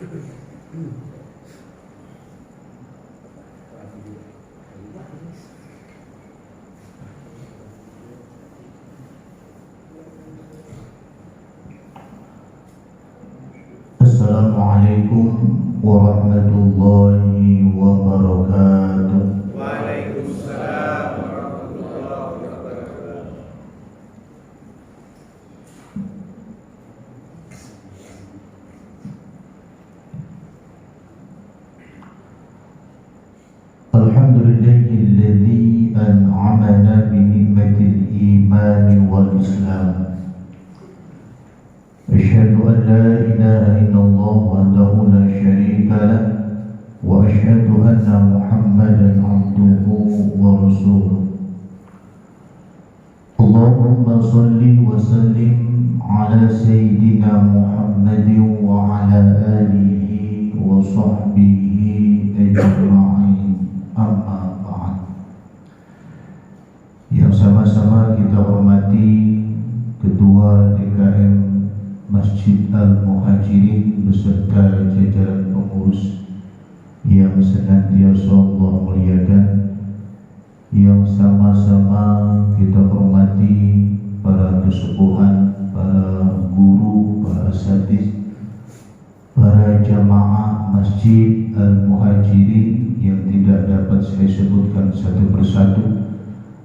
Assalamualaikum warahmatullahi wabarakatuh. Waalaikumsalam warahmatullahi wabarakatuh. Alhamdulillahilladzi an'amana bi ni'matil imani wal islam. Asyhadu an la ilaha illallah wahdahu la syarika lah wa asyhadu anna Muhammadan abduhu wa rasuluh. Allahumma shalli wa sallim ala sayyidina Muhammadin wa ala alihi wa sahbihi ajma'in. Amma ba'd. Yang sama-sama kita hormati Ketua DKM Masjid Al-Muhajirin beserta jajaran pengurus yang senantiasa Allah muliakan, yang sama-sama kita hormati para kesepuhan, para guru, para asatiz, para jamaah Masjid Al-Muhajirin yang tidak dapat saya sebutkan satu persatu,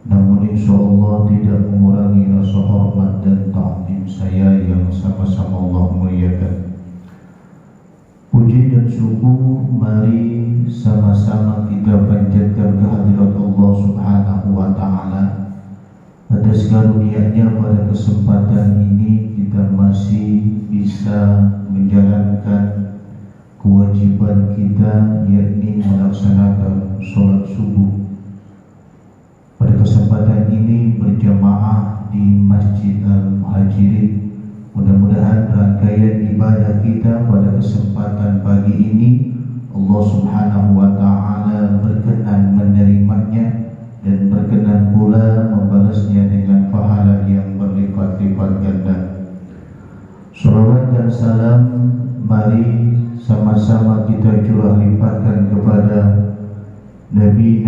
namun insyaallah tidak mengurangi rasa hormat dan ta'zim saya yang sama-sama Allah muliakan. Puji dan syukur mari sama-sama kita panjatkan kehadirat Allah Subhanahu wa taala atas karunia-Nya. Pada kesempatan ini kita masih bisa menjalankan kewajiban kita, yakni melaksanakan sholat subuh. Pada kesempatan ini berjamaah di Masjid Al-Muhajirin. Mudah-mudahan rangkaian ibadah kita pada kesempatan pagi ini Allah Subhanahu wa taala berkenan menerimanya dan berkenan pula membalasnya dengan pahala yang berlipat-lipat ganda. Salawat dan salam mari sama-sama kita curah limpahkan kepada Nabi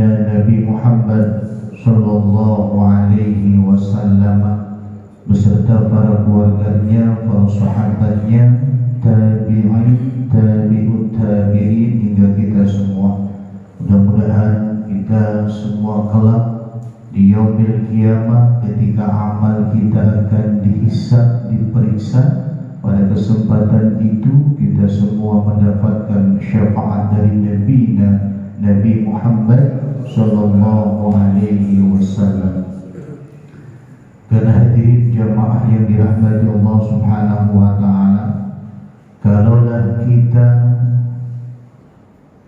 Muhammad sallallahu alaihi wasallam beserta para keluarganya, para sahabatnya, tabi'in, tabi'ut tabi'in hingga kita semua. Mudah-mudahan kita semua kelak di yaumil qiyamah ketika amal kita akan dihisab, diperiksa. Pada kesempatan itu kita semua mendapatkan syafaat dari Nabi Muhammad sallallahu alaihi wasallam. Karena hadirin jamaah yang dirahmati Allah Subhanahu wa taala, kalaulah kita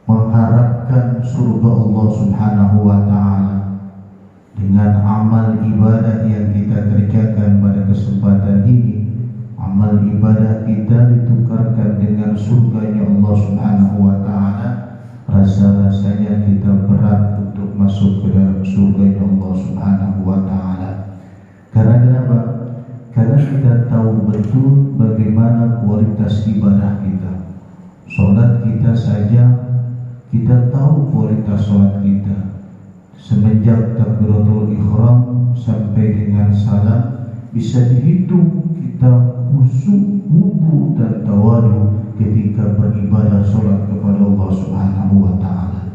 mengharapkan surga Allah Subhanahu wa taala dengan amal ibadah yang kita kerjakan pada kesempatan ini, amal ibadah kita ditukarkan dengan surganya Allah Subhanahu wa taala, rasa-rasanya kita berat untuk masuk ke dalam surganya Allah Subhanahu wa taala. Karena kenapa? Karena kita tahu betul bagaimana kualitas ibadah kita. Salat kita saja kita tahu kualitas salat kita. Semenjak takbiratul ihram sampai dengan salam bisa dihitung kita khusyuk, wudu dan tawadu ketika beribadah salat kepada Allah Subhanahu wa taala.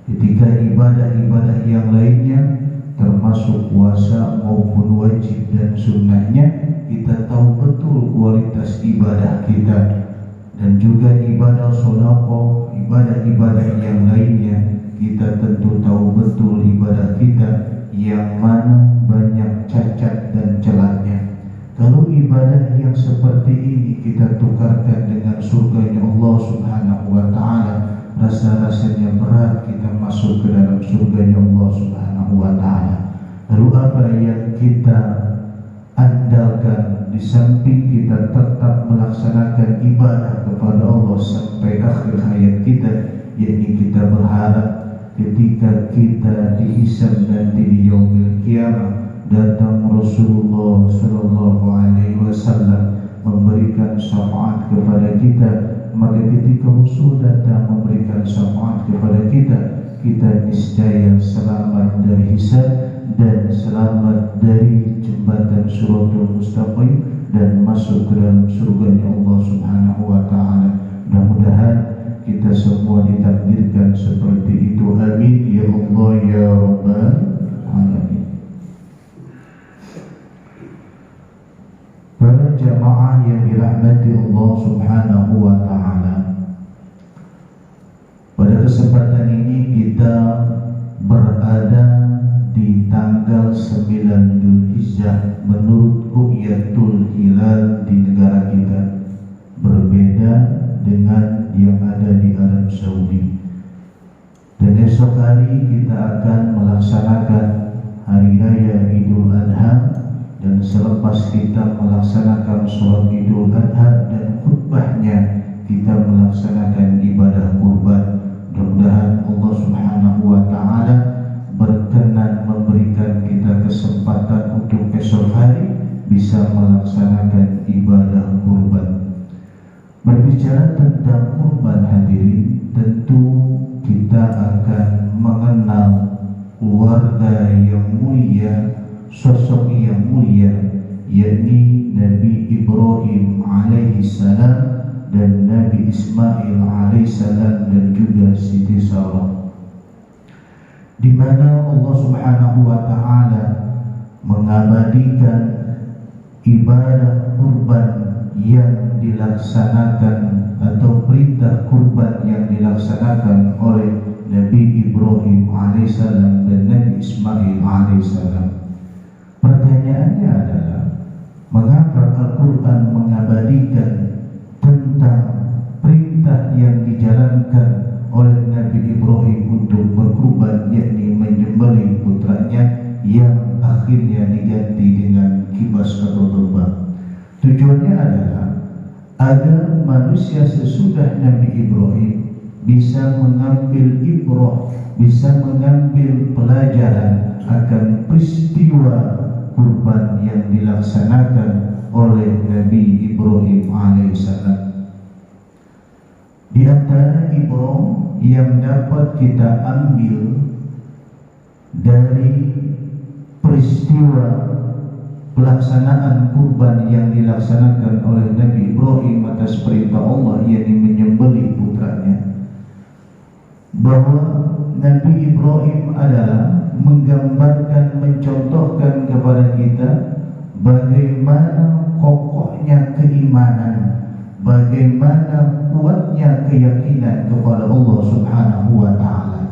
Ketika ibadah-ibadah yang lainnya termasuk puasa maupun wajib dan sunnahnya, kita tahu betul kualitas ibadah kita. Dan juga ibadah sedekah, ibadah-ibadah yang lainnya, kita tentu tahu betul ibadah kita yang mana banyak cacat dan celahnya. Kalau ibadah yang seperti ini kita tukarkan dengan surganya Allah Subhanahu wa taala, rasa-rasanya berat kita masuk ke dalam surganya Allah Subhanahu wa taala. Lalu apa yang kita andalkan di samping kita tetap melaksanakan ibadah kepada Allah sampai akhir hayat kita, yakni kita berharap ketika kita dihisab nanti di yaumil qiyamah datang Rasulullah sallallahu alaihi wasallam memberikan syafaat kepada kita maka ketika Rasul datang memberikan syafaat kepada kita, kita niscaya selamat dari hisab dan selamat dari jembatan Shiratal Mustaqim dan masuk ke dalam surganya Allah Subhanahu wa taala. Mudah-mudahan kita semua ditakdirkan seperti itu. Amin ya Allah ya rabbal alamin. Para jamaah yang dirahmati Allah Subhanahu wa taala, pada kesempatan ini kita berada di tanggal 9 Dzulhijjah menurut ru'yatul hilal di negara kita, berbeda dengan yang ada di Arab Saudi. Dan esok hari kita akan melaksanakan hari raya Idul Adha, dan selepas kita melaksanakan sholat Idul Adha dan khutbahnya, kita melaksanakan ibadah kurban. Mudah-mudahan Allah Subhanahu wa taala berkenan memberikan kita kesempatan untuk esok hari bisa melaksanakan ibadah kurban. Berbicara tentang kurban, hadirin, tentu kita akan mengenal keluarga yang mulia, sosok yang mulia, yakni Nabi Ibrahim alaihissalam dan Nabi Ismail alaihissalam dan juga Siti Sarah, di mana Allah Subhanahu wa taala mengabadikan ibadah kurban yang dilaksanakan atau perintah kurban yang dilaksanakan oleh Nabi Ibrahim alaihissalam dan Nabi Ismail alaihissalam. Pertanyaannya adalah, mengapa Al-Quran mengabadikan tentang perintah yang dijalankan oleh Nabi Ibrahim untuk berkurban, yakni menyembelih putranya yang akhirnya diganti dengan kibas atau domba? Tujuannya adalah agar manusia sesudah Nabi Ibrahim bisa mengambil ibrah, bisa mengambil pelajaran akan peristiwa kurban yang dilaksanakan oleh Nabi Ibrahim alaihissalam. Di antara ibrah yang dapat kita ambil dari peristiwa pelaksanaan kurban yang dilaksanakan oleh Nabi Ibrahim atas perintah Allah, yakni menyembelih putranya, bahwa Nabi Ibrahim adalah menggambarkan, mencontohkan kepada kita bagaimana kokohnya keimanan, bagaimana kuatnya keyakinan kepada Allah Subhanahu wa taala.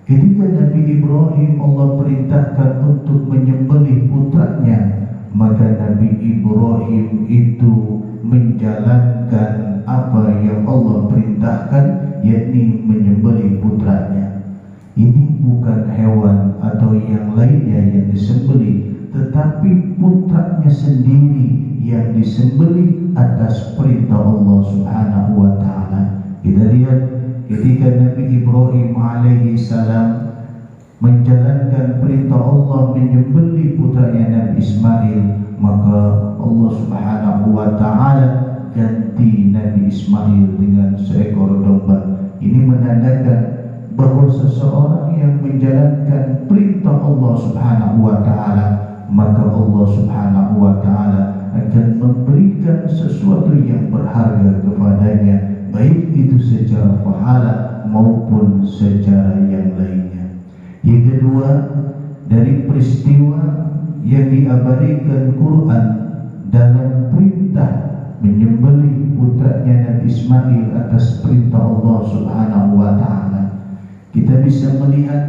Ketika Nabi Ibrahim Allah perintahkan untuk menyembelih putranya, maka Nabi Ibrahim itu menjalankan apa yang Allah perintahkan, yakni menyembelih putranya. Ini bukan hewan atau yang lainnya yang disembelih, tetapi putranya sendiri yang disembelih atas perintah Allah Subhanahu wa taala. Kita lihat ketika Nabi Ibrahim alaihi salam menjalankan perintah Allah menyembelih putranya Nabi Ismail, maka Allah Subhanahu wa taala ganti Nabi Ismail dengan seekor domba. Ini menandakan bahwa seseorang yang menjalankan perintah Allah Subhanahu wa taala, maka Allah Subhanahu wa taala akan memberikan sesuatu yang berharga kepadanya, baik itu secara pahala maupun secara yang lainnya. Yang kedua, dari peristiwa yang diabadikan Quran dalam perintah menyembelih putranya Nabi Ismail atas perintah Allah Subhanahu wa taala, kita bisa melihat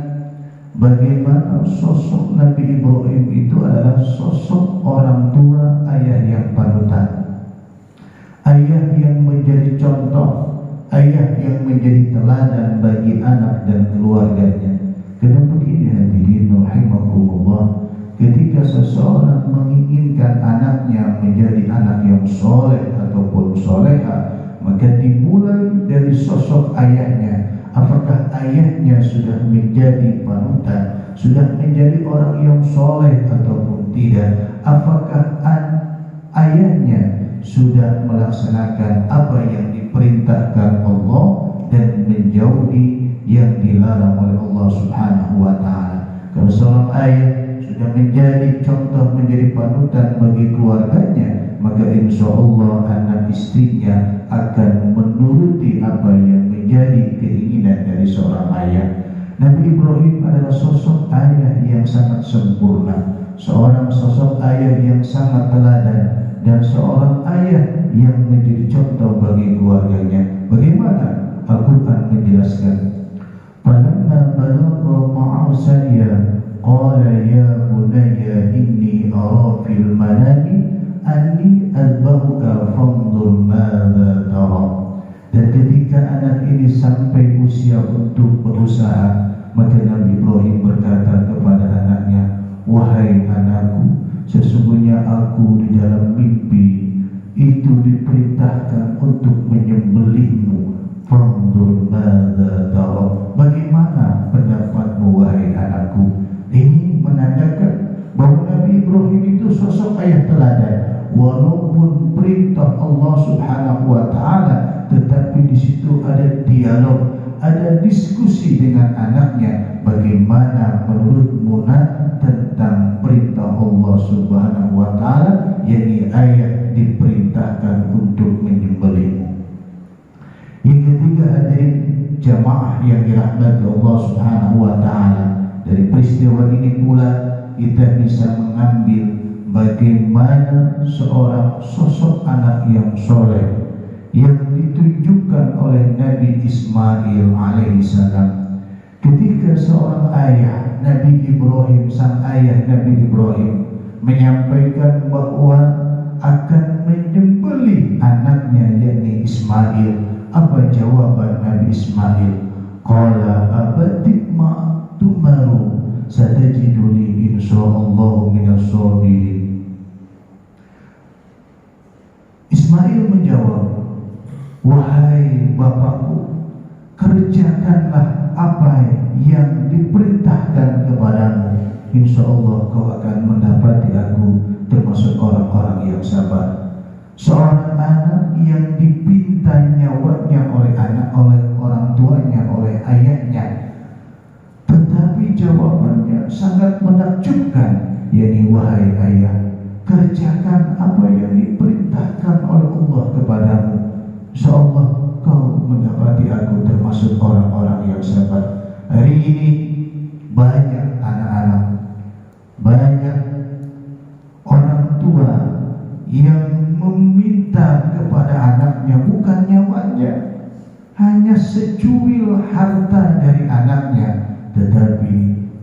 bagaimana sosok Nabi Ibrahim itu adalah sosok orang tua, ayah yang panutan, ayah yang menjadi contoh, ayah yang menjadi teladan bagi anak dan keluarganya. Kenapa begini, hadirin rahimakumullah? Ketika seseorang menginginkan anaknya menjadi anak yang soleh ataupun soleha, maka dimulai dari sosok ayahnya. Apakah ayahnya sudah menjadi panutan, sudah menjadi orang yang soleh ataupun tidak? Apakah ayahnya sudah melaksanakan apa yang diperintahkan Allah dan menjauhi yang dilarang oleh Allah Subhanahu wa taala. Kalau seorang ayah sudah menjadi contoh, menjadi panutan bagi keluarganya, maka insya Allah anak istrinya akan menuruti apa yang menjadi keinginan dari seorang ayah. Nabi Ibrahim adalah sosok ayah yang sangat sempurna, seorang sosok ayah yang sangat teladan, dan seorang ayah yang menjadi contoh bagi keluarganya. Bagaimana Al-Quran menjelaskan? Falamma balagha ma'ahu sa'ya qala ya bunayya inni ara fil manami anni azbahuka fanzur madza tara. Dan ketika anak ini sampai usia untuk berusaha, maka Nabi Ibrahim berkata kepada anaknya, wahai anakku, sesungguhnya aku di dalam mimpi itu diperintahkan untuk menyembelihmu. Fanzur madza tara. Bagaimana pendapatmu wahai anakku? Ini menandakan bahwa Nabi Ibrahim itu sosok ayah teladan. Walaupun perintah Allah Subhanahu wa taala, tetapi di situ ada dialog, ada diskusi dengan anaknya. Bagaimana menurut Muna tentang perintah Allah Subhanahu wa taala, yakni ayat diperintahkan untuk menyembelihmu. Yang ketiga, hadirin jamaah yang dirahmati Allah Subhanahu wa taala, dari peristiwa ini pula kita bisa mengambil bagaimana seorang sosok anak yang soleh yang ditunjukkan oleh Nabi Ismail alaihissalam. Ketika seorang ayah, Nabi Ibrahim, sang ayah Nabi Ibrahim, menyampaikan bahwa akan menyembelih anaknya yakni Ismail, apa jawaban Nabi Ismail? Qala abatik ma tumaru satajiduni insyaallah minas sabirin. Ismail menjawab, wahai bapakku, kerjakanlah apa yang diperintahkan kepadamu, insyaallah kau akan mendapati aku termasuk orang-orang yang sabar. Seorang anak yang dipinta nyawanya oleh orang tuanya, oleh ayahnya, tetapi jawabannya sangat menakjubkan, yakni wahai ayah, kerjakan apa yang diperintahkan oleh Allah kepadamu, insyaallah kau mendapati aku termasuk orang-orang yang sabar. Hari ini banyak anak-anak, banyak orang tua yang meminta kepada anaknya bukan nyawanya, hanya secuil harta dari anaknya. Tetapi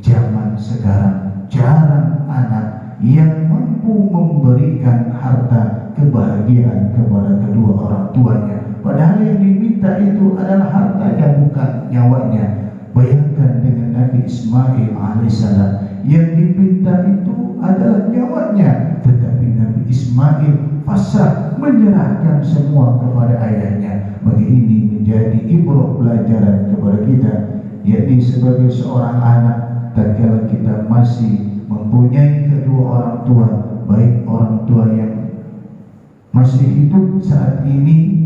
zaman sekarang jarang anak yang mampu memberikan harta kebahagiaan kepada kedua orang tuanya, padahal yang diminta itu adalah hartanya bukan nyawanya. Bayangkan dengan Nabi Ismail alaihissalam, yang diminta itu adalah nyawanya, tetapi Nabi Ismail pasrah menyerahkan semua kepada ayahnya. Bagi ini menjadi ibrah pelajaran kepada kita, yakni sebagai seorang anak, tatkala kita masih mempunyai kedua orang tua, baik orang tua yang masih hidup saat ini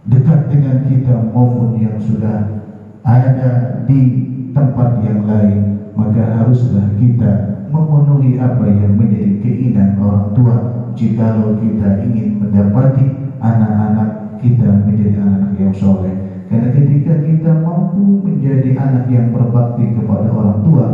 dekat dengan kita maupun yang sudah ada di tempat yang lain, maka haruslah kita memenuhi apa yang menjadi keinginan orang tua jikalau kita ingin mendapati anak-anak kita menjadi anak yang soleh. Karena ketika kita mampu menjadi anak yang berbakti kepada orang tua,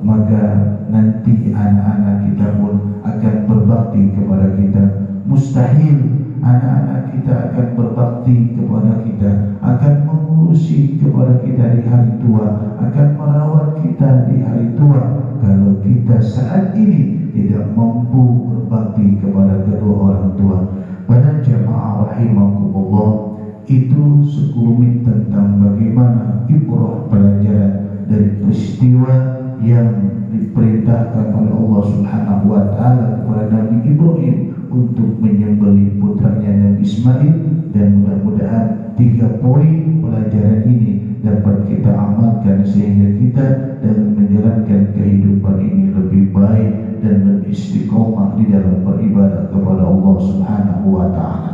maka nanti anak-anak kita pun akan berbakti kepada kita. Mustahil anak-anak kita akan berbakti kepada kita, akan mengurusi kepada kita di hari tua, akan merawat kita di hari tua, kalau kita saat ini tidak mampu berbakti kepada kedua orang tua. Pada jamaah rahimakumullah, itu sekelumit tentang bagaimana ibrah pelajaran dari peristiwa yang diperintahkan oleh Allah Subhanahu wa taala kepada Nabi Ibrahim untuk menyembelih putranya Nabi Ismail. Dan mudah-mudahan 3 poin pelajaran ini dapat kita amalkan sehingga kita dalam menjalankan kehidupan ini lebih baik dan lebih istiqomah di dalam beribadah kepada Allah Subhanahu wa taala.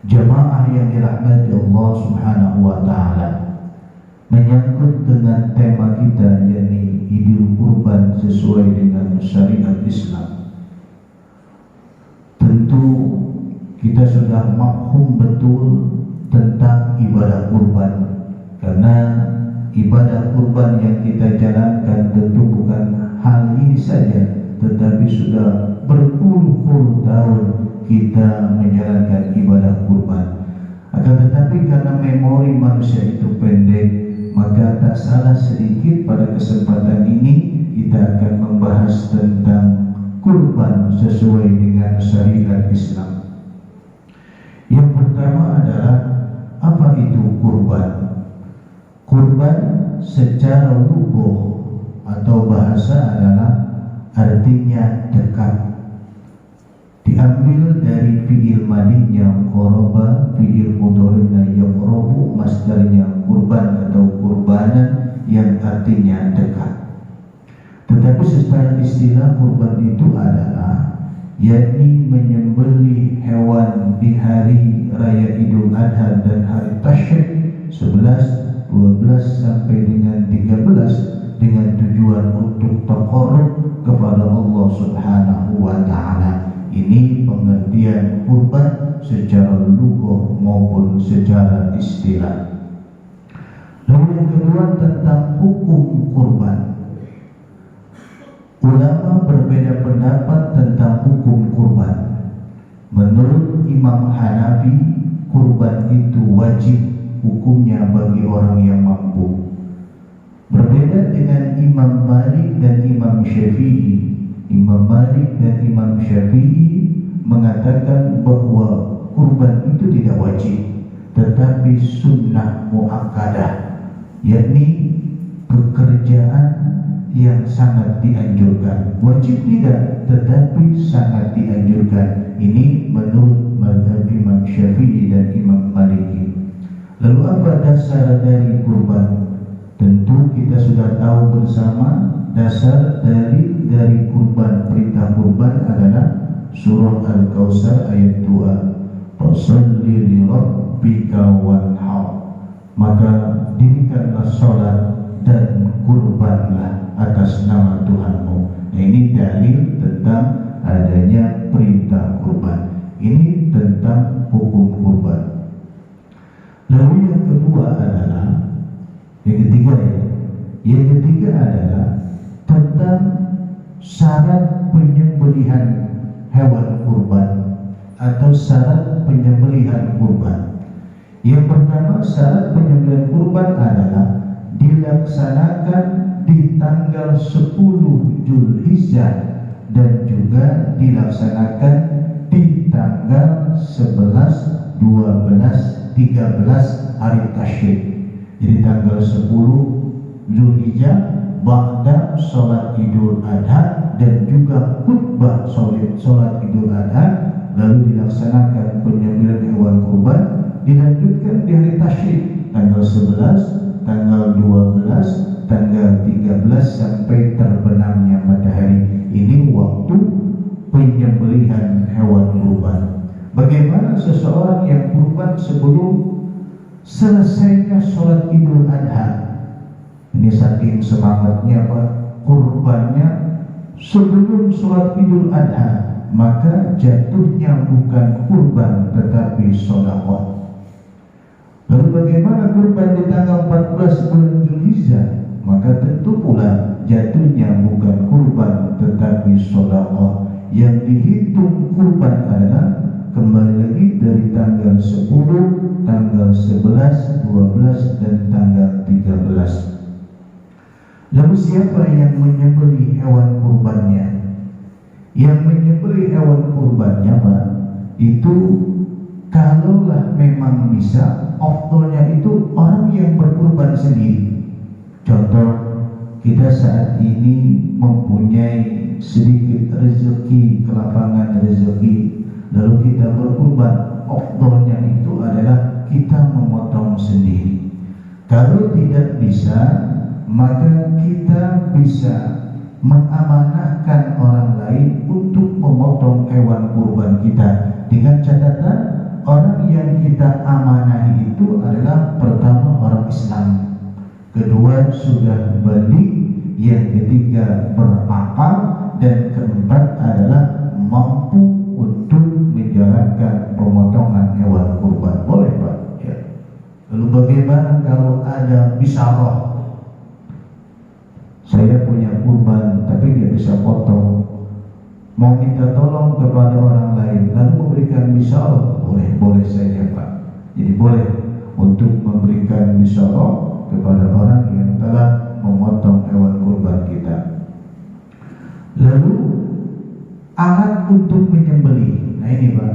Jamaah Jemaah yang dirahmati Allah Subhanahu wa taala, menyangkut dengan tema kita, yakni Idul Kurban sesuai dengan syariat Islam. Tentu kita sudah maklum betul tentang ibadah kurban, karena ibadah kurban yang kita jalankan tentu bukan hal ini saja, tetapi sudah berpuluh-puluh tahun kita menjalankan ibadah kurban. Akan tetapi karena memori manusia itu pendek, maka tak salah sedikit pada kesempatan ini kita akan membahas tentang kurban sesuai dengan syariat Islam. Yang pertama adalah, apa itu kurban? Kurban secara lugah atau bahasa adalah artinya dekat. Diambil dari fi'il madinya qoroba, fi'il mudhari'nya yaqrabu, masdarnya kurban atau kurbanan yang artinya dekat. Tetapi secara istilah kurban itu adalah yakni menyembelih hewan di hari raya Idul Adha dan hari Tasyrik 11, 12 sampai dengan 13 dengan tujuan untuk taqarrub kepada Allah Subhanahu wa taala. Ini pengertian kurban secara lugah maupun secara istilah. Lalu yang kedua tentang hukum kurban. Ulama berbeda pendapat tentang hukum kurban. Menurut Imam Hanafi, kurban itu wajib hukumnya bagi orang yang mampu. Berbeda dengan Imam Malik dan Imam Syafi'i. Imam Malik dan Imam Syafi'i mengatakan bahwa kurban itu tidak wajib, tetapi sunnah muakkadah, yakni pekerjaan yang sangat dianjurkan. Wajib tidak, tetapi sangat dianjurkan. Ini menurut mazhab Imam Syafi'i dan Imam Maliki. Lalu apa dasar dari kurban? Tentu kita sudah tahu bersama dasar dari kurban, perintah kurban adalah surah Al-Kautsar ayat 2. Fasholli li rabbika wanhar. Maka dirikanlah sholat dan kurbanlah atas nama Tuhanmu. Nah, ini dalil tentang adanya perintah kurban. Ini tentang hukum kurban. Lalu yang kedua adalah, yang ketiga adalah tentang syarat penyembelihan hewan kurban atau syarat penyembelihan kurban. Yang pertama, syarat penyembelihan kurban adalah dilaksanakan di tanggal 10 Zulhijjah dan juga dilaksanakan di tanggal 11, 12, 13 hari Tasyrik. Jadi tanggal 10 Zulhijjah ba'da sholat Idul Adha dan juga khutbah sholat Idul Adha, lalu dilaksanakan penyembelihan hewan kurban, dilanjutkan di hari Tasyrik tanggal 11, tanggal 12, tanggal 13 sampai terbenamnya matahari. Ini waktu penyembelihan hewan kurban. Bagaimana seseorang yang kurban sebelum selesainya sholat Idul Adha? Ini saking semangatnya Pak, kurbannya sebelum sholat Idul Adha, maka jatuhnya bukan kurban tetapi sedekah. Lalu bagaimana kurban di tanggal 14 bulan Zulhijjah? Maka tentu pula jatuhnya bukan kurban tetapi sedekah. Yang dihitung kurban adalah kembali lagi dari tanggal 10, tanggal 11, 12 dan tanggal 13. Lalu siapa yang menyembelih hewan kurbannya? Yang menyembelih hewan kurbannya Pak, itu kalaulah memang bisa, afdolnya itu orang yang berkurban sendiri. Contoh, kita saat ini mempunyai sedikit rezeki, kelapangan rezeki, lalu kita berkurban, afdolnya itu adalah kita memotong sendiri. Kalau tidak bisa, maka kita bisa mengamanahkan orang lain untuk memotong hewan kurban kita, dengan catatan orang yang kita amanahi itu adalah pertama orang Islam, kedua sudah balik, yang ketiga berakal, dan keempat adalah mampu untuk menjalankan pemotongan hewan kurban. Boleh Pak? Ya. Lalu bagaimana kalau ada bisyarah? Saya punya kurban tapi dia bisa potong, mau minta tolong kepada orang lain lalu memberikan bisyarah, boleh saja Pak. Jadi boleh untuk memberikan bisyarah kepada orang yang telah memotong hewan kurban kita. Lalu alat untuk menyembelih. Nah ini Pak,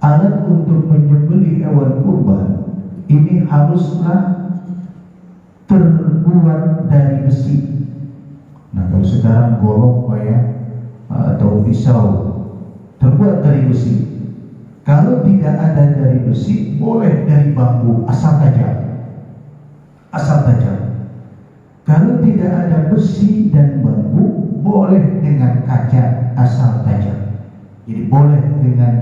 alat untuk menyembelih hewan kurban ini haruslah terbuat dari besi. Nah kalau sekarang golok Pak ya, atau pisau terbuat dari besi. Kalau tidak ada dari besi, boleh dari bambu asal tajam. Kalau tidak ada besi dan bambu, boleh dengan kaca asal tajam. Jadi boleh dengan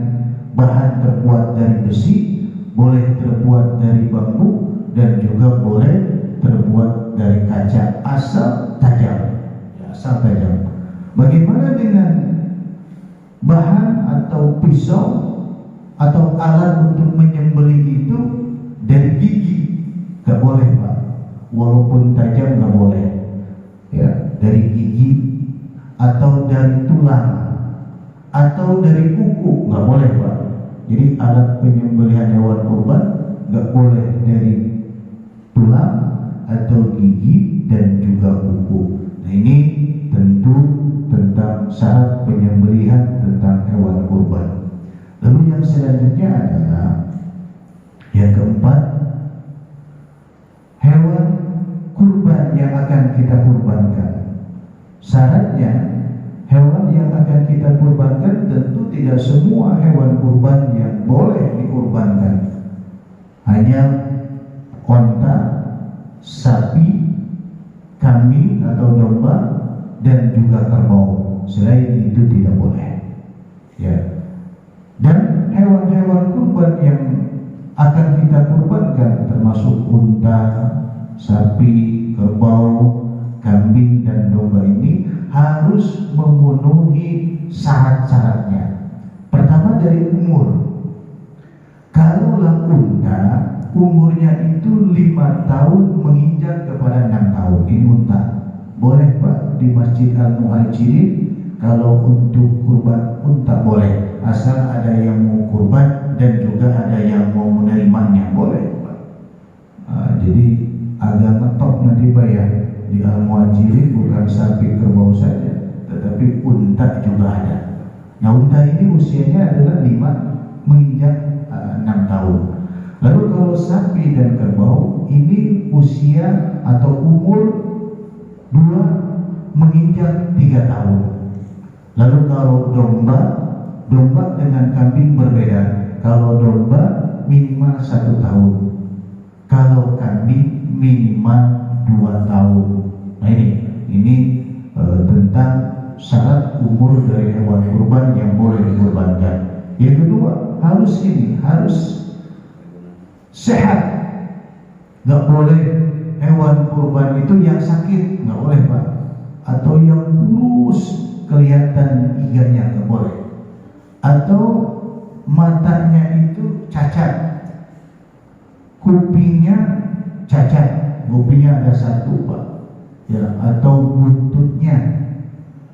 bahan terbuat dari besi, boleh terbuat dari bambu, dan juga boleh terbuat dari kaca asal tajam. Asal tajam. Bagaimana dengan bahan atau pisau atau alat untuk menyembelih itu dari gigi? Gak boleh Pak, walaupun tajam gak boleh. Ya, dari gigi atau dari tulang atau dari kuku gak boleh Pak. Jadi alat penyembelihan hewan kurban gak boleh dari tulang atau gigi dan juga kuku. Nah ini tentu tentang syarat penyembelihan tentang hewan kurban. Lalu yang selanjutnya adalah yang keempat, hewan kurban yang akan kita kurbankan. Syaratnya hewan yang akan kita kurbankan tentu tidak semua hewan kurban yang boleh dikurbankan. Hanya onta, sapi, kambing atau domba, dan juga kerbau. Selain itu tidak boleh. Ya. Dan hewan-hewan kurban yang akan kita kurbankan termasuk unta, sapi, kerbau, kambing, dan domba ini harus memenuhi syarat-syaratnya. Pertama dari umur. Kalaulah unta umurnya itu 5 tahun menginjak kepada 6 tahun, ini unta. Boleh Pak di Masjid Al-Muhajirin kalau untuk kurban unta boleh, asal ada yang mau kurban dan juga ada yang mau menerimanya, boleh Pak. Jadi agak ngetop nanti Pak ya, di Al-Muhajirin bukan sapi kerbau saja, tetapi unta juga ada. Nah unta ini usianya adalah 5 menginjak 6 tahun. Lalu kalau sapi dan kerbau ini usia atau umur 2 menginjak 3 tahun. Lalu kalau domba dengan kambing berbeda. Kalau domba minimal 1 tahun, kalau kambing minimal 2 tahun. Nah ini tentang syarat umur dari hewan kurban yang boleh dikurbankan. Yang kedua harus sehat. Nggak boleh hewan kurban itu yang sakit, nggak boleh Pak. Atau yang kurus kelihatan iganya, nggak boleh. Atau matanya itu cacat, kupingnya cacat, kupingnya ada 1 Pak. Ya, atau buntutnya,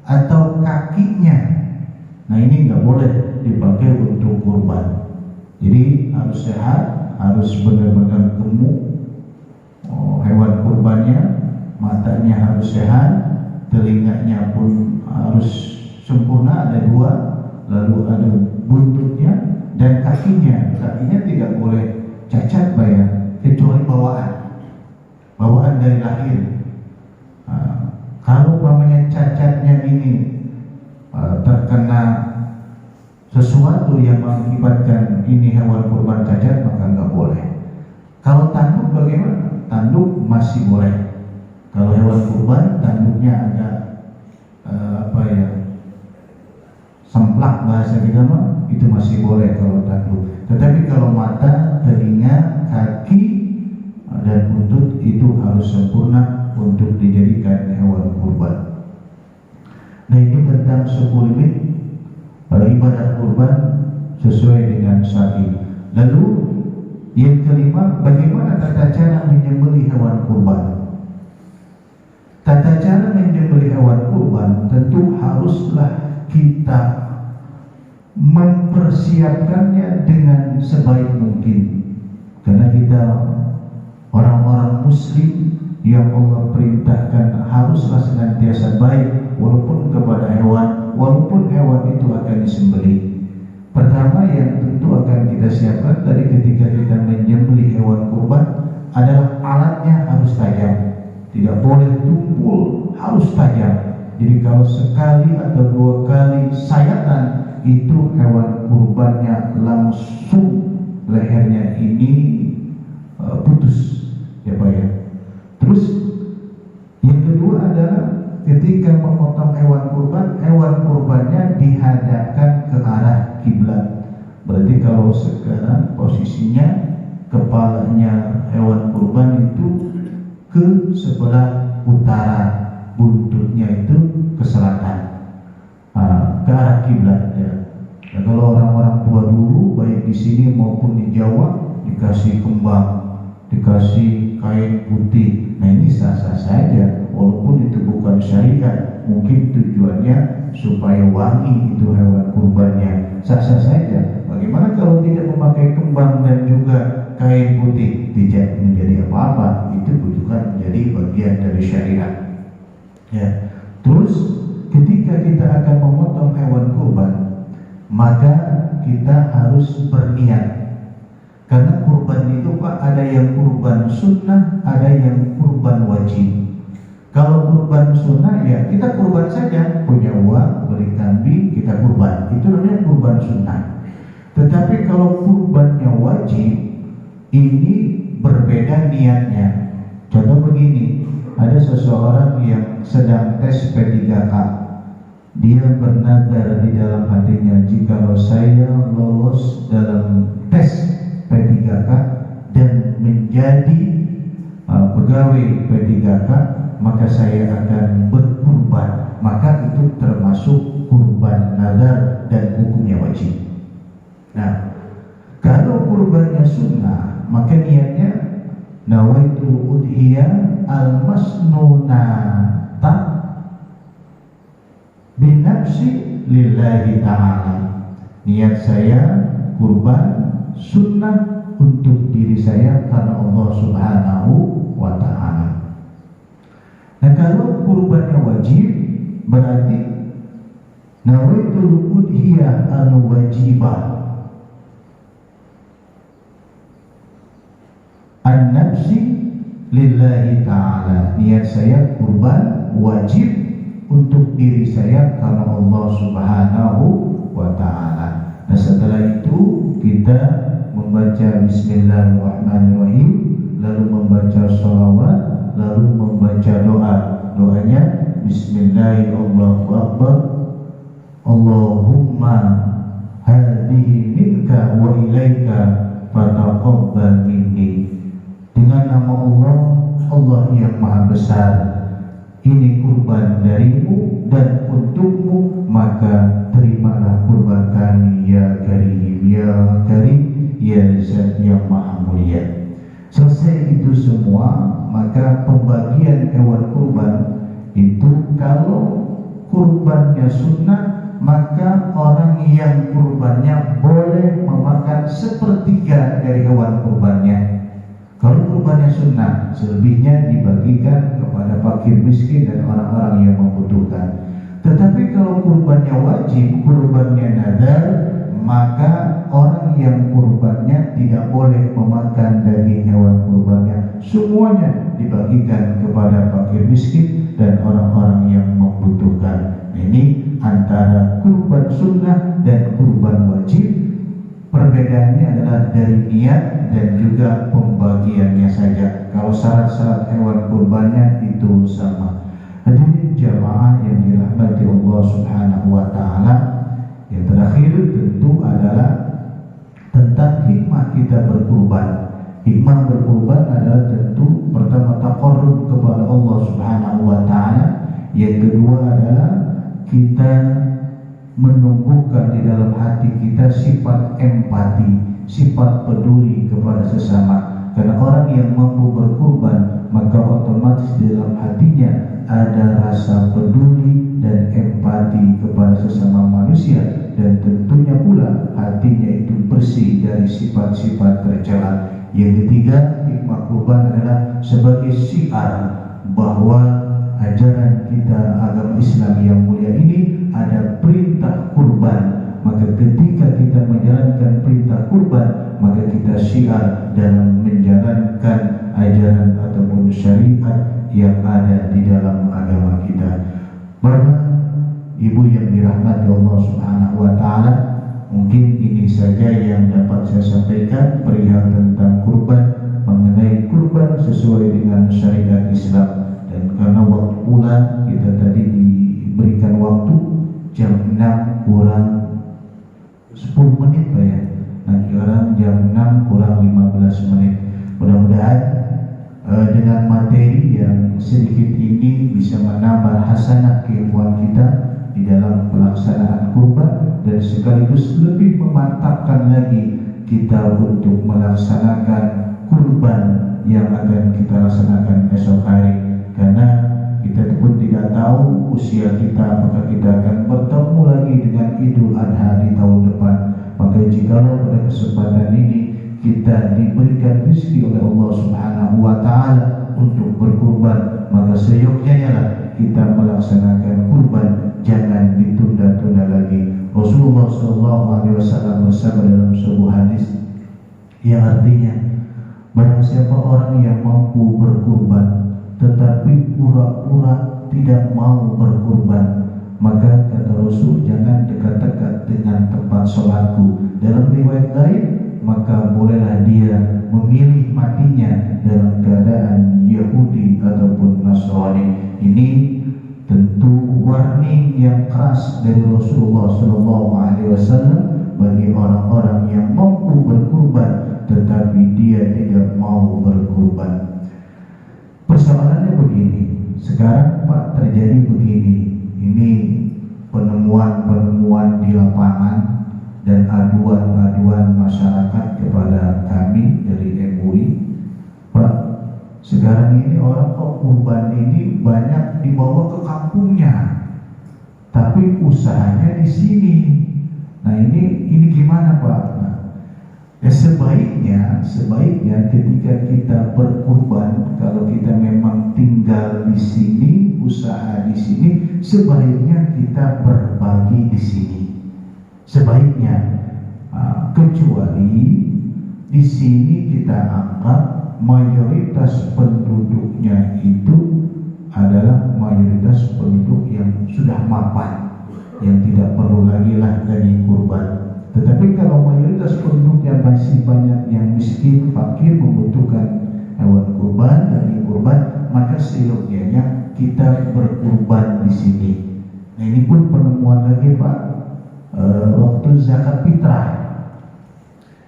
atau kakinya. Nah ini nggak boleh dipakai untuk kurban. Jadi harus sehat, harus benar-benar gemuk hewan kurbannya, matanya harus sehat, telinganya pun harus sempurna, ada 2, lalu ada buntutnya, dan kakinya tidak boleh cacat Pak ya, kecuali bawaan dari lahir. Kalau umpamanya cacatnya ini terkena sesuatu yang mengakibatkan ini hewan kurban cacat, maka nggak boleh. Kalau tanduk bagaimana? Tanduk masih boleh. Kalau hewan kurban tanduknya ada semplak bahasa kita mah, itu masih boleh kalau tanduk. Tetapi kalau mata, telinga, kaki dan buntut itu harus sempurna untuk dijadikan hewan kurban. Nah, ini tentang suku limit pada ibadah kurban sesuai dengan syar'i. Lalu yang kelima, bagaimana tata cara menyembelih hewan kurban? Tata cara menyembelih hewan kurban tentu haruslah kita mempersiapkannya dengan sebaik mungkin, karena kita orang-orang muslim yang Allah perintahkan haruslah senantiasa baik walaupun kepada hewan, walaupun hewan itu akan disembelih. Pertama yang tentu akan kita siapkan tadi ketika kita menyembelih hewan kurban adalah alatnya harus tajam, tidak boleh tumpul, harus tajam. Jadi kalau sekali atau dua kali sayatan itu hewan kurbannya langsung lehernya ini putus, ya Pak ya. Terus yang kedua adalah ketika memotong hewan kurbannya dihadapkan ke arah kiblat. Berarti kalau sekarang posisinya kepalanya hewan kurban itu ke sebelah utara, buntutnya itu ke selatan, ke arah kiblat ya. Nah, kalau orang-orang tua dulu baik di sini maupun di Jawa dikasih kembang, dikasih kain putih. Nah, ini sah-sah saja walaupun itu bukan syariat, mungkin tujuannya supaya wangi itu hewan kurbannya, sah-sah saja. Bagaimana kalau tidak memakai kembang dan juga kain putih, tidak menjadi apa-apa, itu bukan menjadi bagian dari syariat ya. Terus ketika kita akan memotong hewan kurban, maka kita harus berniat. Karena kurban itu Pak, ada yang kurban sunnah, ada yang kurban wajib. Kalau kurban sunnah ya kita kurban saja, punya uang beli kambing kita kurban, itu namanya kurban sunnah. Tetapi kalau kurbannya wajib, ini berbeda niatnya. Contoh begini, ada seseorang yang sedang tes P3K. Dia bernazar di dalam hatinya, jikalau saya lolos dalam tes P3K dan menjadi pegawai P3K, maka saya akan berkurban. Maka itu termasuk kurban nazar dan hukumnya wajib. Nah, kalau kurbannya sunnah, maka niatnya nawaitul udhiyah al-masnunata binafsi lillahi ta'ala. Niat saya kurban sunnah untuk diri saya karena Allah Subhanahu wa ta'ala. Nah, kalau kurbannya wajib berarti nawaitul udhiyah al-wajibah an-nafsi lillahi ta'ala. Niat saya kurban wajib untuk diri saya karena Allah Subhanahu wa ta'ala. Nah, setelah itu kita membaca Bismillahirrahmanirrahim, lalu membaca sholawat, lalu membaca doa. Doanya Bismillahirrahmanirrahim, Allahumma hadhihi minka wa ilaika fataqabbal minni. Dengan nama Allah, Allah yang maha besar, ini kurban darimu dan untukmu, maka terimalah kurban kami ya Karim, ya Karim, ya Zat yang maha mulia. Selesai itu semua, maka pembagian hewan kurban itu kalau kurbannya sunnah, maka orang yang kurbannya boleh memakan sepertiga dari hewan kurbannya. Kalau kurbannya sunnah, selebihnya dibagikan kepada fakir miskin dan orang-orang yang membutuhkan. Tetapi kalau kurbannya wajib, kurbannya nazar, maka orang yang kurbannya tidak boleh memakan daging hewan kurbannya. Semuanya dibagikan kepada fakir miskin dan orang-orang yang membutuhkan. Ini antara kurban sunnah dan kurban wajib. Perbedaannya adalah dari niat dan juga pembagiannya saja. Kalau syarat-syarat hewan kurbannya itu sama. Hadirin jamaah yang dirahmati Allah Subhanahu wa ta'ala, Yang terakhir tentu adalah tentang hikmah kita berkurban. Hikmah berkurban adalah tentu pertama taqarrub kepada Allah Subhanahu wa taala. Yang kedua adalah kita menumbuhkan di dalam hati kita sifat empati, sifat peduli kepada sesama. Karena orang yang mampu berkurban, maka otomatis di dalam hatinya ada rasa peduli dan empati kepada sesama manusia, dan tentunya pula hatinya itu bersih dari sifat-sifat tercela. Yang ketiga, hikmah kurban adalah sebagai syiar bahwa ajaran kita agama Islam yang mulia ini ada perintah kurban. Maka ketika kita menjalankan perintah kurban, maka kita syiar dalam menjalankan ajaran ataupun syariat yang ada di dalam agama kita. Bapak Ibu yang dirahmati Allah Subhanahu wa taala, mungkin ini saja yang dapat saya sampaikan perihal tentang kurban, mengenai kurban sesuai dengan syariat Islam. Dan karena waktu pula kita tadi diberikan waktu jam 6 kurang 10 menit Pak ya. Nah sekarang jam 6 kurang 15 menit. Mudah-mudahan dengan materi yang sedikit ini bisa menambah hasanah keilmuan kita di dalam pelaksanaan kurban, dan sekaligus lebih memantapkan lagi kita untuk melaksanakan kurban yang akan kita laksanakan esok hari. Karena kita pun tidak tahu usia kita, apakah kita akan bertemu lagi dengan Idul Adha di tahun depan. Maka jikalau pada kesempatan ini kita diberikan rezeki oleh Allah Subhanahu wa taala untuk berkurban, maka seyogyanya lah kita melaksanakan kurban, jangan ditunda-tunda lagi. Rasulullah SAW bersabda dalam sebuah hadis yang artinya, barang siapa orang yang mampu berkurban tetapi pura-pura tidak mau berkurban, maka kata Rasul, jangan dekat-dekat dengan tempat sholatku. Dalam riwayat lain, maka bolehlah dia memilih matinya dalam keadaan Yahudi ataupun Nasrani. Ini tentu warning yang keras dari Rasulullah SAW bagi orang-orang yang mampu berkurban tetapi dia tidak mau berkurban. Persoalannya begini, sekarang Pak terjadi begini, ini penemuan-penemuan di lapangan dan aduan-aduan masyarakat kepada kami dari MUI. Pak, sekarang ini orang kok kurban ini banyak dibawa ke kampungnya, tapi usahanya di sini. Nah ini gimana Pak? Nah, ya sebaiknya ketika kita berkurban, kalau kita memang tinggal di sini, usaha di sini, sebaiknya kita berbagi di sini. Sebaiknya, kecuali di sini kita anggap mayoritas penduduknya itu adalah mayoritas penduduk yang sudah mapan, yang tidak perlu lagi kurban. Tetapi kalau mayoritas penduduknya masih banyak yang miskin, fakir, membutuhkan hewan kurban, daging kurban, maka seyogyanya kita berkurban di sini. Nah ini pun penemuan lagi Pak, waktu zakat fitrah.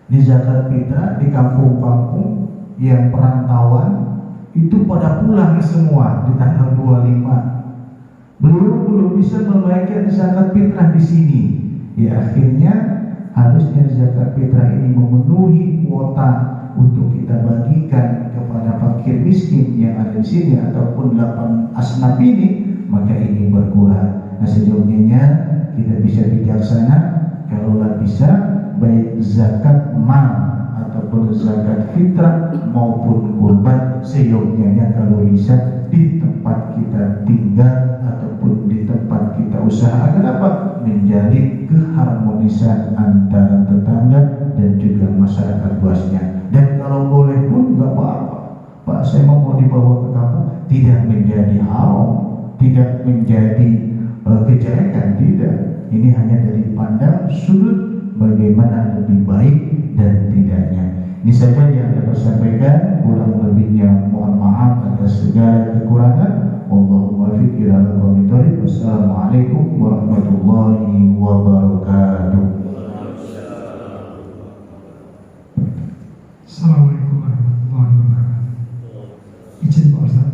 Di zakat fitrah di kampung-kampung yang perantauan itu pada pulang semua di tanggal 25. Belum bisa membayarkan zakat fitrah di sini. Ya akhirnya harusnya zakat fitrah ini memenuhi kuota untuk kita bagikan kepada fakir miskin yang ada di sini ataupun 8 asnaf ini, maka ini berkurang. Nah sejauhnya kita bisa bijaksana, kalaulah bisa baik zakat mal ataupun zakat fitrah maupun kurban, seyogyanya kalau bisa di tempat kita tinggal ataupun di tempat kita usaha. Agar apa? Menjalin keharmonisan antara tetangga dan juga masyarakat luasnya. Dan kalau boleh pun nggak apa-apa Pak, saya mau dibawa ke kampung, tidak menjadi haram, tidak menjadi kejelekan, tidak. Ini hanya dari pandang sudut bagaimana lebih baik dan tidaknya. Ini saja yang dapat saya sampaikan, kurang lebihnya mohon maaf atas segala kekurangan. Allahumma fiqh ila al-qawmi. Wassalamualaikum warahmatullahi wabarakatuh. Assalamualaikum warahmatullahi wabarakatuh. Izin Pak Ustaz.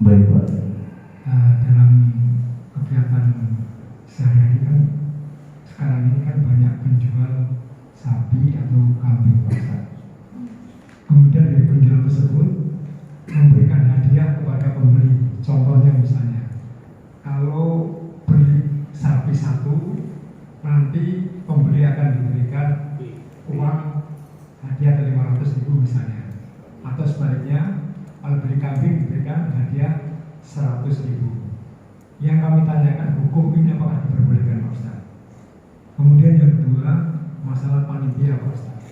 Baik Pak. Dalam kegiatan sehari-hari kan sekarang ini kan banyak penjual sapi atau kambing Pak Ustaz. Kemudian dari penjual tersebut memberikan hadiah kepada pembeli. Contohnya misalnya, kalau beli sapi satu, nanti pembeli akan diberikan uang hadiah 500.000 misalnya, atau sebaliknya kalau beli kambing diberikan hadiah 100.000. Yang kami tanyakan, hukum ini apakah diperbolehkan Pak Ustaz? Kemudian yang kedua, masalah panitia Pak Ustaz.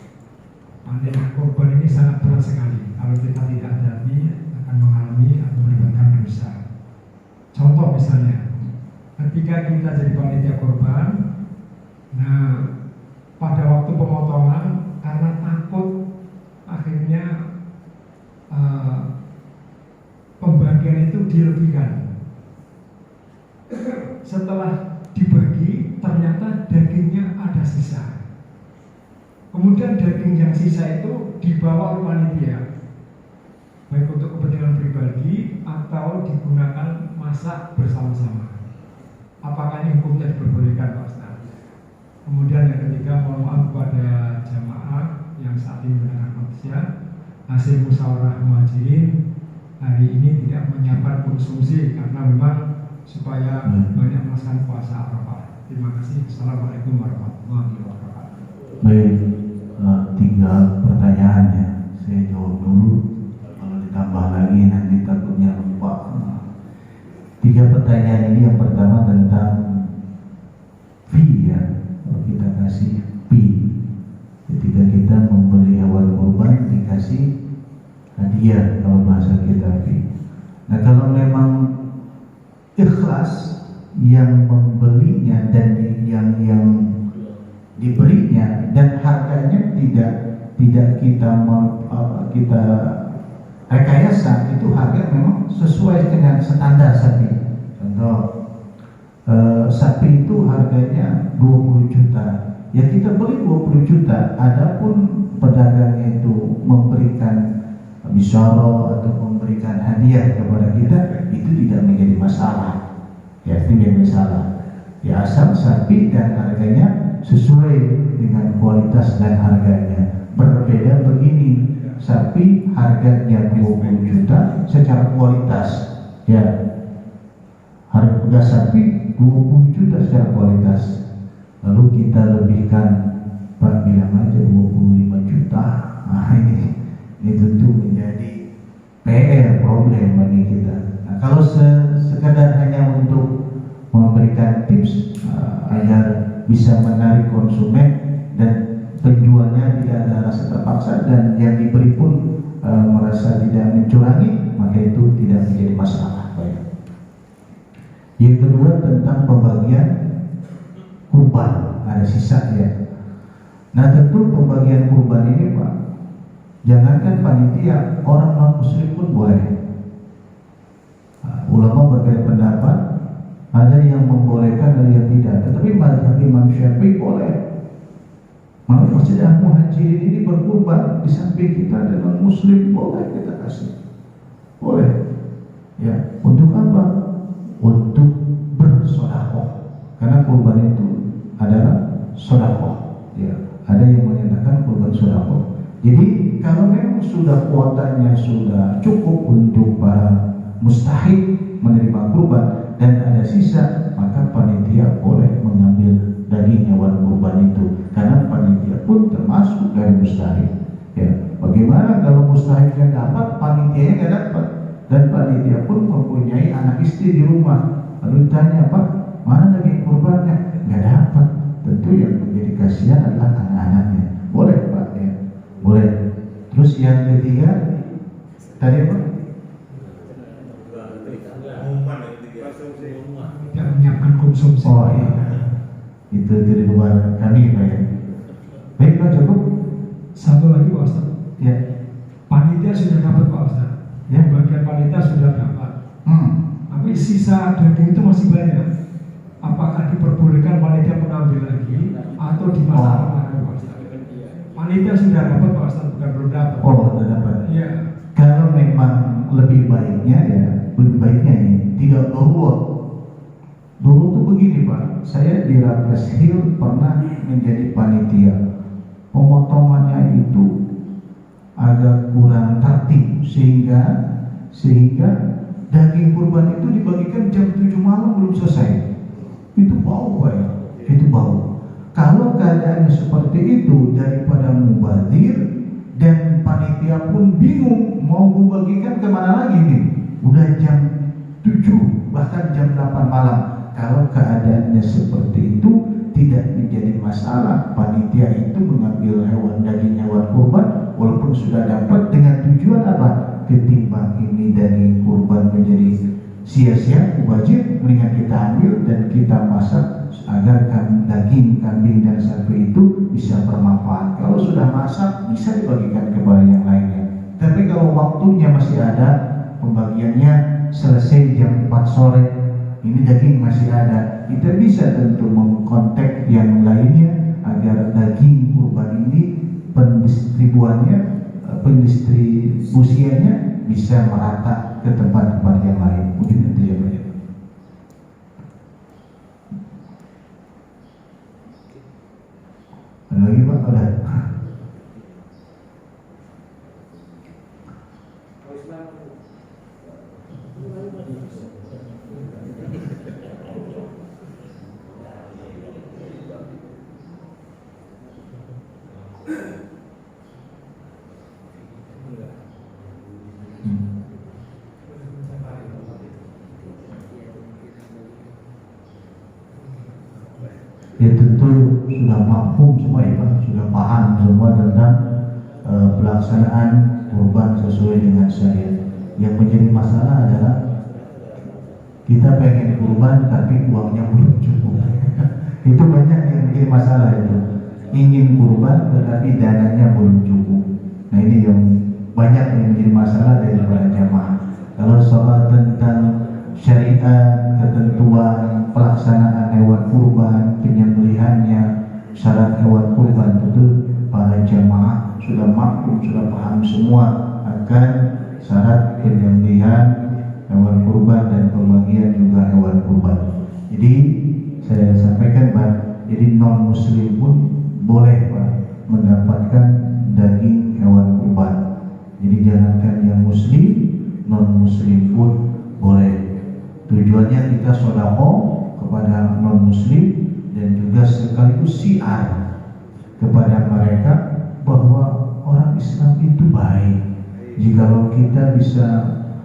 Panitia korban ini sangat berat sekali. Kalau kita tidak hati-hati akan mengalami atau melibatkan dosa. Contoh misalnya, ketika kita jadi panitia korban, nah pada waktu pemotongan karena takut akhirnya pembagian itu dilebihkan. Setelah dibagi ternyata dagingnya ada sisa. Kemudian daging yang sisa itu dibawa oleh panitia, baik untuk kepentingan pribadi atau digunakan masak bersama-sama. Apakah ini hukumnya diperbolehkan Pak Ustaz? Kemudian yang ketiga, mohon maaf kepada jamaah yang saat ini mendengar khotbah, hasil musyawarah muhajirin hari ini tidak menyiapkan konsumsi karena memang supaya banyak melaksanakan puasa Arafah. Terima kasih. Assalamualaikum warahmatullahi wabarakatuh. Baik, 3 pertanyaannya saya jawab dulu. Kalau ditambah lagi nanti takutnya lupa. 3 pertanyaan ini, yang pertama tentang fee ya. Kalau kita kasih fee, ketika kita membeli hewan kurban dikasih hadiah, kalau bahasa kita fee. Nah kalau memang ikhlas yang membelinya dan yang diberinya dan harganya tidak kita rekayasa, itu harga memang sesuai dengan standar sapi. Contoh, sapi itu harganya 20 juta, ya kita beli 20 juta. Adapun pedagangnya itu memberikan bisyara atau memberikan hadiah kepada kita, itu tidak menjadi masalah. Ya, itu tidak masalah. Ya, asal sapi dan harganya sesuai dengan kualitas dan harganya. Berbeda begini, sapi harganya 20 juta secara kualitas, ya harga sapi 20 juta secara kualitas, lalu kita lebihkan, Pak bilang aja 25 juta. Nah ini tentu menjadi PR, problem bagi kita. Nah, kalau sekadar hanya untuk memberikan tips agar bisa menarik konsumen dan penjualnya tidak ada rasa terpaksa dan yang diberi pun merasa tidak mencurangi, maka itu tidak menjadi masalah. Baik. Yang kedua tentang pembagian kurban, ada sisa ya. Nah tentu pembagian kurban ini Pak, jangankan panitia, orang non muslim pun boleh. Ulama berbeda pendapat, ada yang membolehkan, ada yang tidak. Tetapi mazhab Imam Syafi'i boleh. Maka Masjidah Muhajirin ini berkurban, di samping kita ada non muslim, boleh kita kasih. Boleh. Ya, untuk apa? Untuk bersedekah. Karena kurban itu adalah sedekah. Ya, ada yang menyatakan kurban sedekah. Jadi kalau memang sudah kuotanya sudah cukup untuk para mustahik menerima kurban dan ada sisa, maka panitia boleh mengambil daging hewan kurban itu, karena panitia pun termasuk dari mustahik. Ya, bagaimana kalau mustahiknya dapat, panitianya nggak dapat, dan panitia pun mempunyai anak istri di rumah, lalu tanya, Pak, mana daging kurbannya? Nggak dapat. Tentu yang menjadi kasihan adalah anak-anaknya. Boleh Pak, ya, boleh. Terus yang ketiga tadi apa? Tidak menyiapkan konsumsi. Oh iya, itu dari luar kami Pak ya. Baik Pak, cukup. Satu lagi Pak Ustaz. Ya. Panitia sudah dapat Pak Ustaz. Ya. Bagian panitia sudah dapat. Tapi sisa daging itu masih banyak. Apakah diperbolehkan panitia mengambil lagi atau dimasak lagi Pak Ustaz? panitia sudah dapat Pak Ustaz, bukan belum dapat. Oh, sudah dapat. Iya. Kalau memang lebih baiknya ya, lebih baiknya ini tidak download. Dulu tuh begini Pak, saya di Raples Hill pernah menjadi panitia. Pemotongannya itu agak kurang tertib sehingga daging kurban itu dibagikan jam 7 malam belum selesai. Itu bau Pak ya, itu bau. Kalau keadaannya seperti itu, daripada mubazir dan panitia pun bingung mau membagikan kemana lagi nih, udah jam 7 bahkan jam 8 malam. Kalau keadaannya seperti itu tidak menjadi masalah, panitia itu mengambil daging hewan kurban walaupun sudah dapat dengan tujuan apa? Ketimbang ini daging kurban menjadi sia-sia, mubazir, mendingan kita ambil dan kita masak agar daging kambing dan sapi itu bisa bermanfaat. Kalau sudah masak bisa dibagikan kepada yang lainnya. Tapi kalau waktunya masih ada, pembagiannya selesai jam 4 sore, ini daging masih ada, kita bisa tentu mengkontak yang lainnya agar daging kurban ini pendistribusiannya bisa merata ke tempat-tempat yang lain. Mungkin itu ya Pak. Ada lagi Pak? Ada. Ya tentu sudah mafhum semua ya Pak, sudah paham semua tentang pelaksanaan kurban sesuai dengan syariat. Yang menjadi masalah adalah kita pengen kurban tapi uangnya belum cukup. Itu banyak yang menjadi masalah itu. Ingin kurban tetapi dananya belum cukup. Nah ini yang banyak yang menjadi masalah dari para jamaah. Kalau soal tentang syariat, ketentuan pelaksanaan hewan kurban, penyembelihannya, syarat hewan kurban, tentu para jamaah sudah maklum, sudah paham semua akan syarat penyembelihan hewan kurban dan pembagian juga hewan kurban. Jadi saya sampaikan Pak, jadi non muslim pun boleh Pak mendapatkan daging hewan kurban. Jadi jangankan yang muslim, non muslim pun boleh. Tujuannya kita sedekah kepada non muslim dan juga sekaligus syiar kepada mereka bahwa orang Islam itu baik. Jikalau kita bisa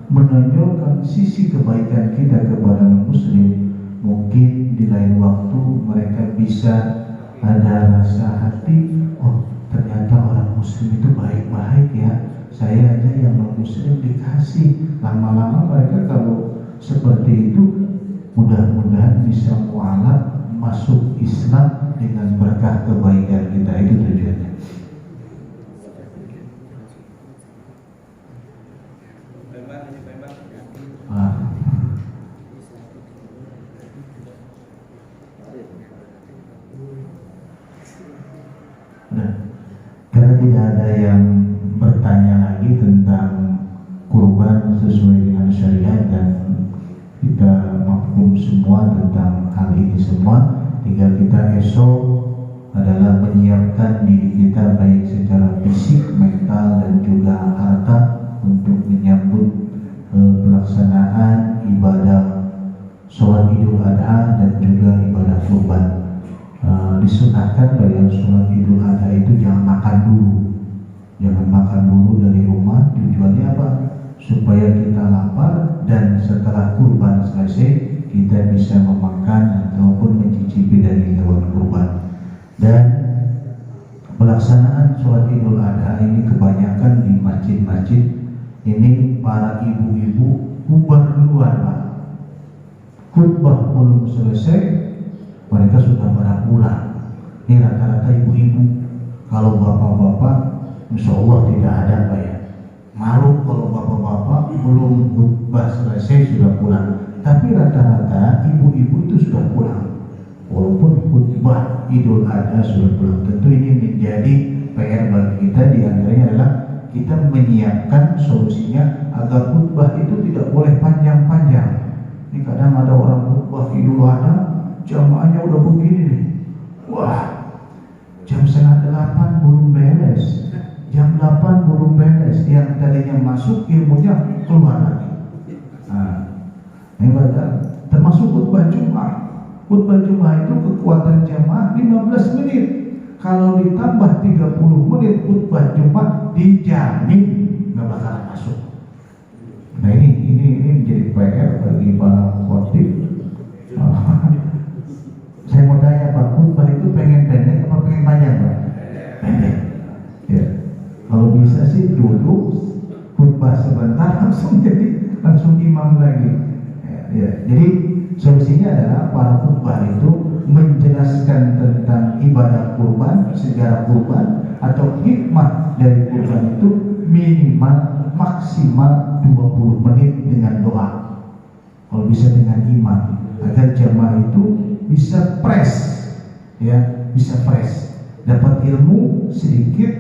menonjolkan sisi kebaikan kita kepada non muslim, mungkin di lain waktu mereka bisa ada rasa hati, oh ternyata orang muslim itu baik-baik ya, saya aja yang non muslim dikasih. Lama-lama mereka kalau seperti itu mudah-mudahan bisa mualaf masuk Islam dengan berkah kebaikan kita. Itu tujuannya. Karena tidak ada yang bertanya lagi tentang kurban sesuai dengan syariat dan kita mafhum semua tentang hal ini semua, tinggal kita esok adalah menyiapkan diri kita baik secara fisik, mental dan juga harta untuk menyambut pelaksanaan ibadah sholat Idul Adha dan juga ibadah kurban. Disunahkan bahwa sholat Idul Adha itu jangan makan dulu dari rumah. Tujuannya apa? Supaya kita lapar dan setelah kurban selesai kita bisa memakan ataupun mencicipi dari hewan kurban. Dan pelaksanaan sholat Idul Adha ini kebanyakan di masjid-masjid ini para ibu-ibu khutbah duluan Pak. Khutbah belum selesai mereka sudah pada pulang. Ini rata-rata ibu-ibu. Kalau bapak-bapak insya Allah tidak ada Pak ya. Malu kalau bapak-bapak belum khutbah selesai sudah pulang. Tapi rata-rata ibu-ibu itu sudah pulang. Walaupun khutbah Idul Adha sudah pulang. Tentu ini menjadi PR bagi kita diantaranya adalah kita menyiapkan solusinya agar khutbah itu tidak boleh panjang-panjang. Ini kadang ada orang khutbah Idul Adha, jamaahnya udah begini nih, wah, jam 7:30 belum beres, jam 8 belum beres, yang tadinya masuk ilmunya keluar lagi. Nah, ini termasuk khutbah Jumat. Khutbah Jumat itu kekuatan jamaah 15 menit. Kalau ditambah 30 menit khutbah Jumat, dijamin nggak bakalan masuk. Nah ini menjadi PR bagi para khotib. Saya mau tanya Pak, khutbah itu pengen pendek apa pengen panjang Pak? Pendek. Ya. Kalau bisa sih duduk khutbah sebentar langsung imam lagi. Ya. Jadi solusinya adalah para khutbah itu menjelaskan tentang ibadah kurban, sejarah kurban, atau hikmah dari kurban itu minimal maksimal 20 menit dengan doa. Kalau bisa dengan imam, agar jamaah itu bisa fresh, ya, bisa fresh, dapat ilmu sedikit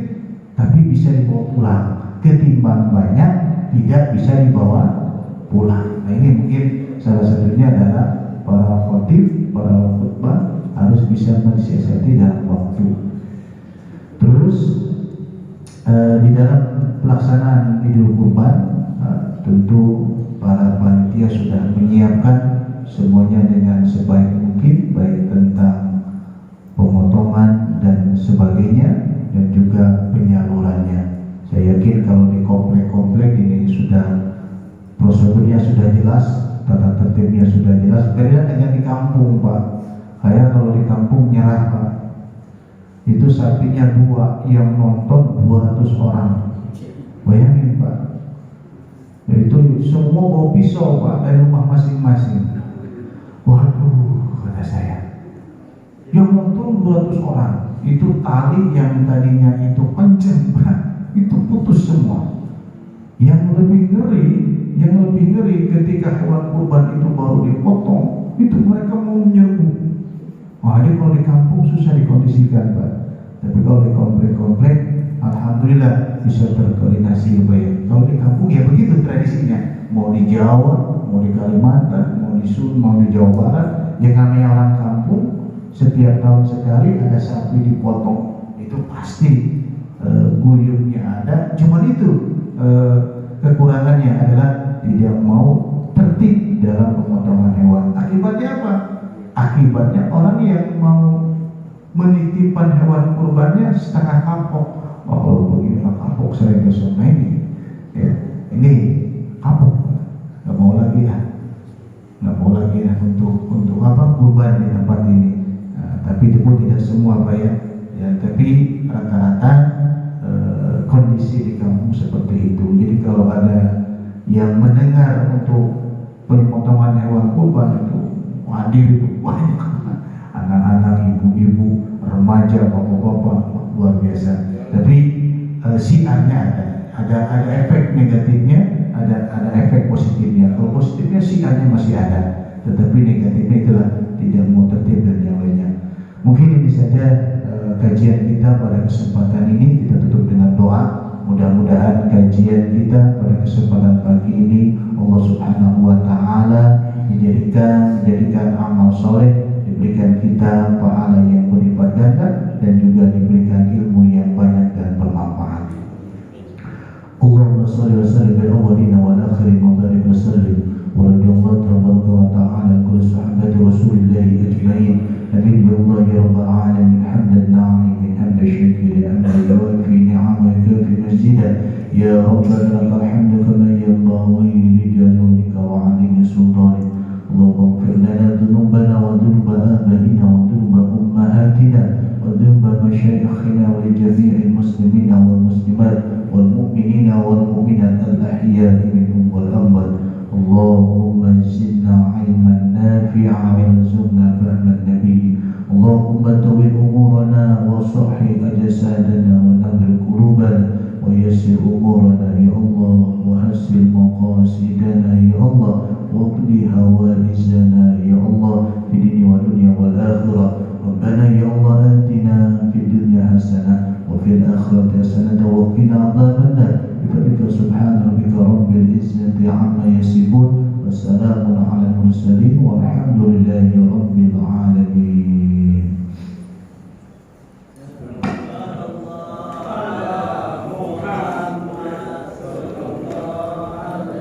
tapi bisa dibawa pulang, ketimbang banyak tidak bisa dibawa pulang. Nah ini mungkin salah satunya adalah para khotib, para khutbah harus bisa mensiasati dalam waktu. Terus di dalam pelaksanaan Idul Kurban, tentu para panitia sudah menyiapkan semuanya dengan sebaik mungkin, baik tentang pemotongan dan sebagainya, dan juga penyalurannya. Saya yakin kalau di komplek-komplek ini sudah prosedurnya sudah jelas, tata tertibnya sudah jelas. Beda dengan di kampung Pak. Saya kalau di kampung nyerah Pak. Itu sapinya 2, yang nonton 200 orang. Bayangin Pak. Itu semua bawa pisau Pak dari rumah masing-masing. Waduh, kata saya. Yang nonton 200 orang. Itu tali yang tadinya itu kenceng Pak, itu putus semua. Yang lebih ngeri ketika hewan kurban itu baru dipotong, itu mereka mau menyerbu. Wah, ini kalau di kampung susah dikondisikan Pak. Tapi kalau di komplek-komplek, alhamdulillah bisa terkoordinasi baik. Kalau di kampung ya begitu tradisinya. Mau di Jawa, mau di Kalimantan, mau di Sunda, mau di Jawa Barat, yang namanya orang kampung, setiap tahun sekali ada sapi dipotong. Itu pasti guyupnya ada. Cuman itu kekurangannya adalah tidak mau tertib dalam pemotongan hewan. Akibatnya apa? Akibatnya orang yang mau menitipkan hewan kurbannya setengah kapok. Oh, kalau begini kapok saya besok ini. Ya, ini kapok. Nggak mau lagi ya untuk apa kurban di tempat ini. Nah, tapi itu pun tidak semua Pak ya. Tapi rata-rata kondisi di kampung seperti itu. Jadi kalau ada yang mendengar untuk pemotongan hewan kurban itu hadir itu banyak, anak-anak, ibu-ibu, remaja, bapak-bapak, luar biasa. Tapi siarnya ada efek negatifnya, ada efek positifnya. Kalau positifnya siarnya masih ada, tetapi negatifnya itulah tidak mau tertib dan yang lainnya. Mungkin ini saja kajian kita pada kesempatan ini. Kita tutup dengan doa. Mudah-mudahan kajian kita pada kesempatan pagi ini Allah Subhanahu wa Ta'ala dijadikan amal soleh, diberikan kita pahala yang berlipat ganda, dan juga diberikan ilmu yang banyak dan bermanfaat. Allahumma shalli wa sallim bil awwalina wal akhirin wa barik wa sallim wa radiyallahu tabaraka wa ta'ala kulli sahabati rasulillahi ajma'in. Amin ya Allah ya rabbal alamin. Hamdan na'imin hamdan syakirin hamdan yuwafi ni'amahu yukafi masjidah. Ya rabbana lakal hamdu kama yanbaghi li jalalika wa 'azimi sultanik. اللهم اغفر لنا ذنوبنا وذنوب آبائنا وذنوب أمهاتنا وذنوب مشايخنا ولجميع المسلمين والمسلمات والمؤمنين والمؤمنات الأحياء منهم والأموات. اللهم زدنا علما نافعا وارزقنا فهم النبي. اللهم طول أمورنا وصحح أجسادنا ونور قلوبنا ويسر أمورنا يا الله وحسن مقاصدنا يا الله واقض هوائجنا يا الله في الدنيا والدنيا والآخرة. ربنا يا الله آتنا في الدنيا حسنة وفي وفي الآخرة حسنة وقنا عذاب النار بفضلك سبحان ربك رب العزة عما يصفون وسلام على المرسلين والحمد